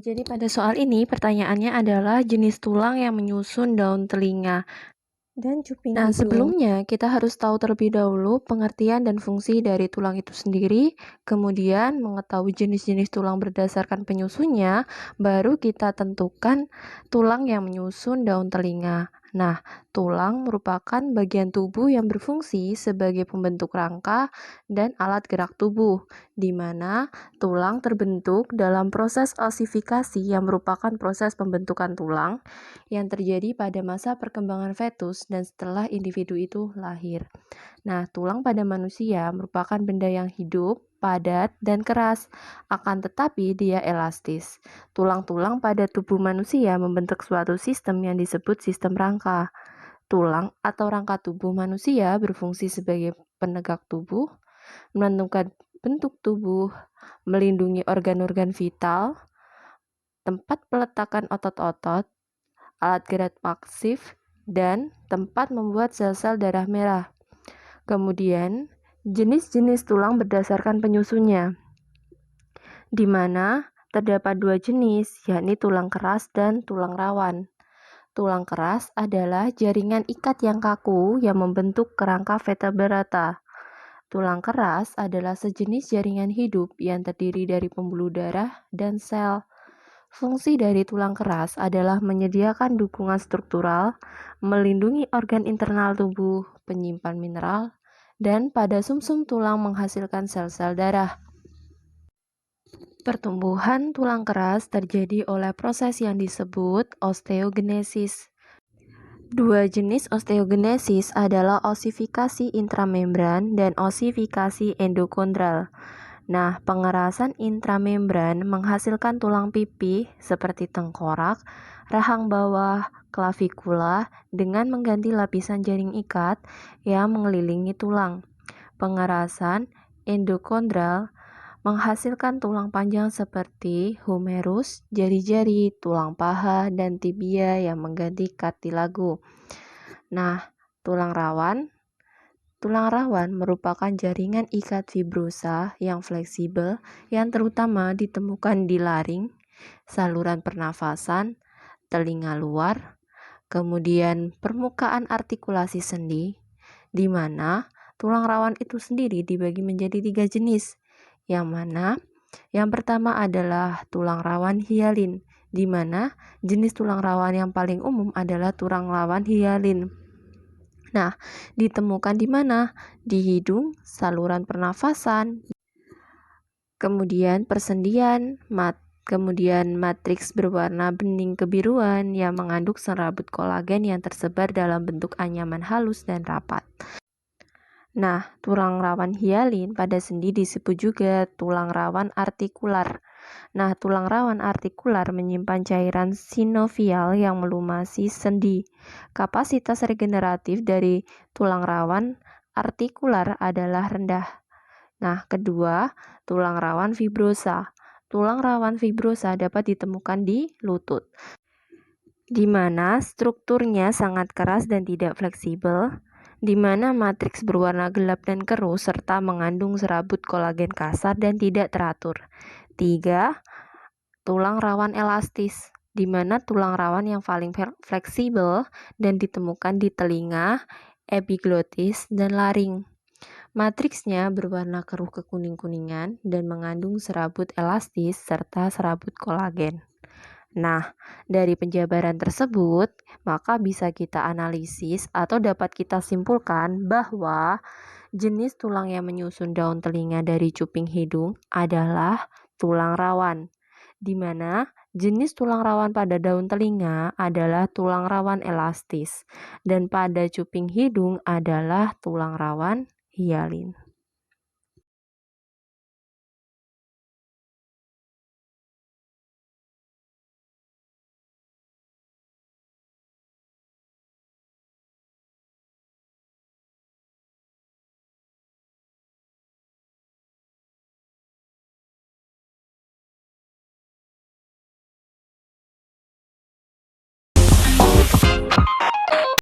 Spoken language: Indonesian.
Jadi pada soal ini pertanyaannya adalah jenis tulang yang menyusun daun telinga dan cuping hidung. Sebelumnya kita harus tahu terlebih dahulu pengertian dan fungsi dari tulang itu sendiri, kemudian mengetahui jenis-jenis tulang berdasarkan penyusunnya, baru kita tentukan tulang yang menyusun daun telinga. Nah, tulang merupakan bagian tubuh yang berfungsi sebagai pembentuk rangka dan alat gerak tubuh, di mana tulang terbentuk dalam proses osifikasi yang merupakan proses pembentukan tulang yang terjadi pada masa perkembangan fetus dan setelah individu itu lahir. Nah, tulang pada manusia merupakan benda yang hidup, padat, dan keras, akan tetapi dia elastis. Tulang-tulang pada tubuh manusia membentuk suatu sistem yang disebut sistem rangka. Tulang atau rangka tubuh manusia berfungsi sebagai penegak tubuh, menentukan bentuk tubuh, melindungi organ-organ vital, tempat peletakan otot-otot, alat gerak pasif, dan tempat membuat sel-sel darah merah. Kemudian, jenis-jenis tulang berdasarkan penyusunnya, di mana terdapat dua jenis, yakni tulang keras dan tulang rawan. Tulang keras adalah jaringan ikat yang kaku yang membentuk kerangka vertebrata. Tulang keras adalah sejenis jaringan hidup yang terdiri dari pembuluh darah dan sel. Fungsi dari tulang keras adalah menyediakan dukungan struktural, melindungi organ internal tubuh, penyimpan mineral, dan pada sumsum tulang menghasilkan sel-sel darah. Pertumbuhan tulang keras terjadi oleh proses yang disebut osteogenesis. Dua jenis osteogenesis adalah osifikasi intramembran dan osifikasi endokondral. Nah, pengerasan intramembran menghasilkan tulang pipih seperti tengkorak, rahang bawah, klavikula dengan mengganti lapisan jaring ikat yang mengelilingi tulang. Pengerasan endokondral menghasilkan tulang panjang seperti humerus, jari-jari, tulang paha, dan tibia yang mengganti kartilago. Nah, tulang rawan merupakan jaringan ikat fibrosa yang fleksibel yang terutama ditemukan di laring, saluran pernafasan, telinga luar, kemudian permukaan artikulasi sendi, di mana tulang rawan itu sendiri dibagi menjadi 3 jenis, yang mana yang pertama adalah tulang rawan hialin, di mana jenis tulang rawan yang paling umum adalah tulang rawan hialin. Nah, ditemukan di mana? Di hidung, saluran pernafasan, kemudian persendian, kemudian matriks berwarna bening kebiruan yang mengandung serabut kolagen yang tersebar dalam bentuk anyaman halus dan rapat. Nah, tulang rawan hialin pada sendi disebut juga tulang rawan artikular. Nah, tulang rawan artikular menyimpan cairan sinovial yang melumasi sendi. Kapasitas regeneratif dari tulang rawan artikular adalah rendah. Nah, kedua, tulang rawan fibrosa. Tulang rawan fibrosa dapat ditemukan di lutut, di mana strukturnya sangat keras dan tidak fleksibel, di mana matriks berwarna gelap dan keruh serta mengandung serabut kolagen kasar dan tidak teratur. 3. Tulang rawan elastis, di mana tulang rawan yang paling fleksibel dan ditemukan di telinga, epiglotis, dan laring. Matriksnya berwarna keruh kekuning-kuningan dan mengandung serabut elastis serta serabut kolagen. Nah, dari penjabaran tersebut, maka bisa kita analisis atau dapat kita simpulkan bahwa jenis tulang yang menyusun daun telinga dari cuping hidung adalah tulang rawan, di mana jenis tulang rawan pada daun telinga adalah tulang rawan elastis, dan pada cuping hidung adalah tulang rawan hialin.